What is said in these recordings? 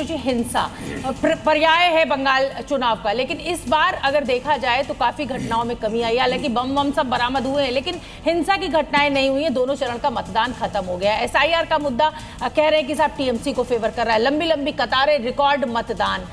जो हिंसा पर्याय है बंगाल चुनाव का, लेकिन इस बार अगर देखा जाए तो काफी घटनाओं में कमी आई। हालांकि बम वम सब बरामद हुए हैं, लेकिन हिंसा की घटनाएं नहीं हुई है। दोनों चरण का मतदान खत्म हो गया। SIR का मुद्दा कह रहे हैं कि साहब TMC को फेवर कर रहा है। लंबी लंबी कतारें, रिकॉर्ड मतदान।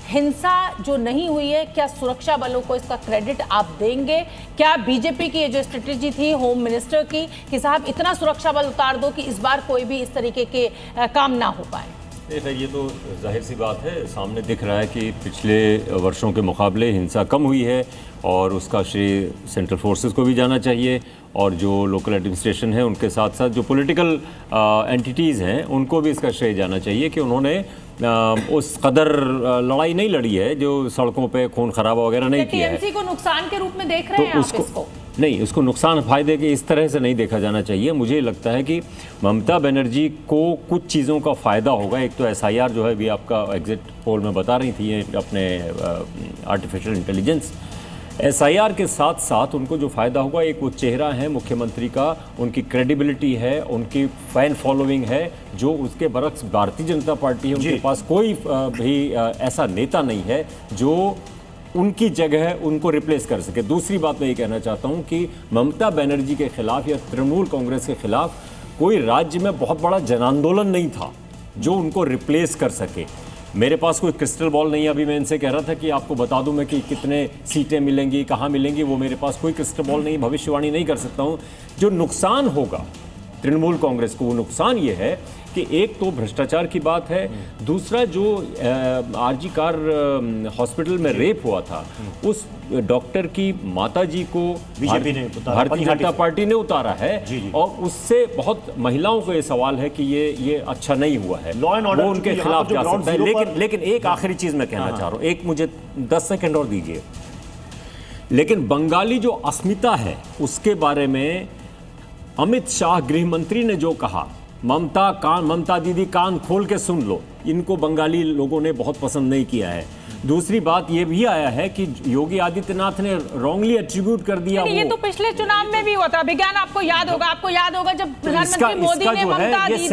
हिंसा जो नहीं हुई है, क्या सुरक्षा बलों को इसका क्रेडिट आप देंगे? क्या बीजेपी की ये जो स्ट्रेटेजी थी होम मिनिस्टर की कि साहब इतना सुरक्षा बल उतार दो कि इस बार कोई भी इस तरीके के काम ना हो पाए? ये तो जाहिर सी बात है, सामने दिख रहा है कि पिछले वर्षों के मुकाबले हिंसा कम हुई है और उसका श्रेय सेंट्रल फोर्सेस को भी जाना चाहिए और जो लोकल एडमिनिस्ट्रेशन है उनके साथ साथ जो पॉलिटिकल एंटिटीज़ हैं उनको भी इसका श्रेय जाना चाहिए कि उन्होंने उस कदर लड़ाई नहीं लड़ी है, जो सड़कों पे खून खराबा वगैरह नहीं किया है। TMC को नुकसान के रूप में देख रहे हैं आप इसको? नहीं, उसको नुकसान फायदे के इस तरह से नहीं देखा जाना चाहिए। मुझे लगता है कि ममता बनर्जी को कुछ चीज़ों का फ़ायदा होगा। एक तो SIR जो है, भी आपका एग्जिट पोल में बता रही थी, ये अपने आर्टिफिशियल इंटेलिजेंस, SIR के साथ साथ उनको जो फ़ायदा होगा, एक वो चेहरा है मुख्यमंत्री का, उनकी क्रेडिबिलिटी है, उनकी फ़ैन फॉलोइंग है, जो उसके बरक्स भारतीय जनता पार्टी है, उनके पास कोई भी ऐसा नेता नहीं है जो उनकी जगह उनको रिप्लेस कर सके। दूसरी बात मैं ये कहना चाहता हूँ कि ममता बनर्जी के खिलाफ या तृणमूल कांग्रेस के खिलाफ कोई राज्य में बहुत बड़ा जन आंदोलन नहीं था जो उनको रिप्लेस कर सके। मेरे पास कोई क्रिस्टल बॉल नहीं है। अभी मैं इनसे कह रहा था कि आपको बता दूं मैं कि कितने सीटें मिलेंगी, कहाँ मिलेंगी, वो मेरे पास कोई क्रिस्टल बॉल नहीं, भविष्यवाणी नहीं कर सकता हूँ। जो नुकसान होगा तृणमूल कांग्रेस को, वो नुकसान ये है कि एक तो भ्रष्टाचार की बात है, दूसरा जो RG कार हॉस्पिटल में रेप हुआ था, उस डॉक्टर की माताजी को बीजेपी ने, भारतीय जनता पार्टी ने उतारा है और उससे बहुत महिलाओं को ये सवाल है कि ये अच्छा नहीं हुआ है, लॉ एंड ऑर्डर वो उनके खिलाफ जा सकता है। लेकिन एक आखिरी चीज मैं कहना चाह रहा हूँ, एक मुझे 10 सेकंड और दीजिए। लेकिन बंगाली जो अस्मिता है उसके बारे में अमित शाह गृह मंत्री ने जो कहा, ममता दीदी कान खोल के सुन लो, इनको बंगाली लोगों ने बहुत पसंद नहीं किया है। दूसरी बात ये भी आया है कि योगी आदित्यनाथ ने रॉन्गली एट्रीब्यूट कर दिया। ये तो पिछले चुनाव में भी हुआ था। विज्ञान आपको याद होगा जब प्रधानमंत्री मोदी ने ममता दीदी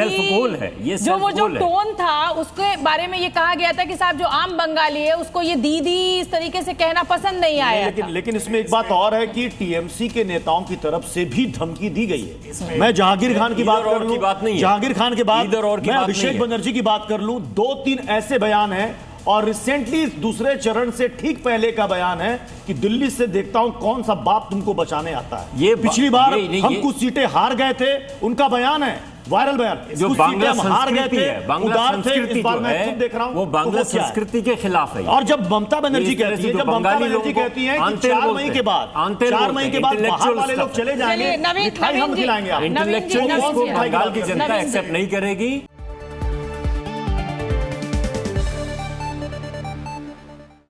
जो टोन था उसके बारे में ये कहा गया था कि साहब जो आम बंगाली है उसको ये दीदी इस तरीके से कहना पसंद नहीं आया। लेकिन इसमें एक बात और है कि TMC के नेताओं की तरफ से भी धमकी दी गई है। मैं जहांगीर खान की बात कर लूं, जहांगीर खान के बाद मैं अभिषेक बनर्जी की बात कर लूं, 2-3 ऐसे बयान हैं। और रिसेंटली दूसरे चरण से ठीक पहले का बयान है कि दिल्ली से देखता हूं कौन सा बाप तुमको बचाने आता है। ये पिछली बार हम कुछ सीटें हार गए थे, उनका बयान है, वायरल बयान, जो बांग्ला हार गए थे, बांग्ला संस्कृति इस बार मैं खुद देख रहा हूं, वो बांग्ला संस्कृति के खिलाफ है। और जब ममता बनर्जी कहती है, कि 4 मई के बाद बाहर वाले लोग चले जाएंगे, मिठाई हम खिलाएंगे, इंटेलेक्चुअल को बंगाल की जनता एक्सेप्ट नहीं करेगी।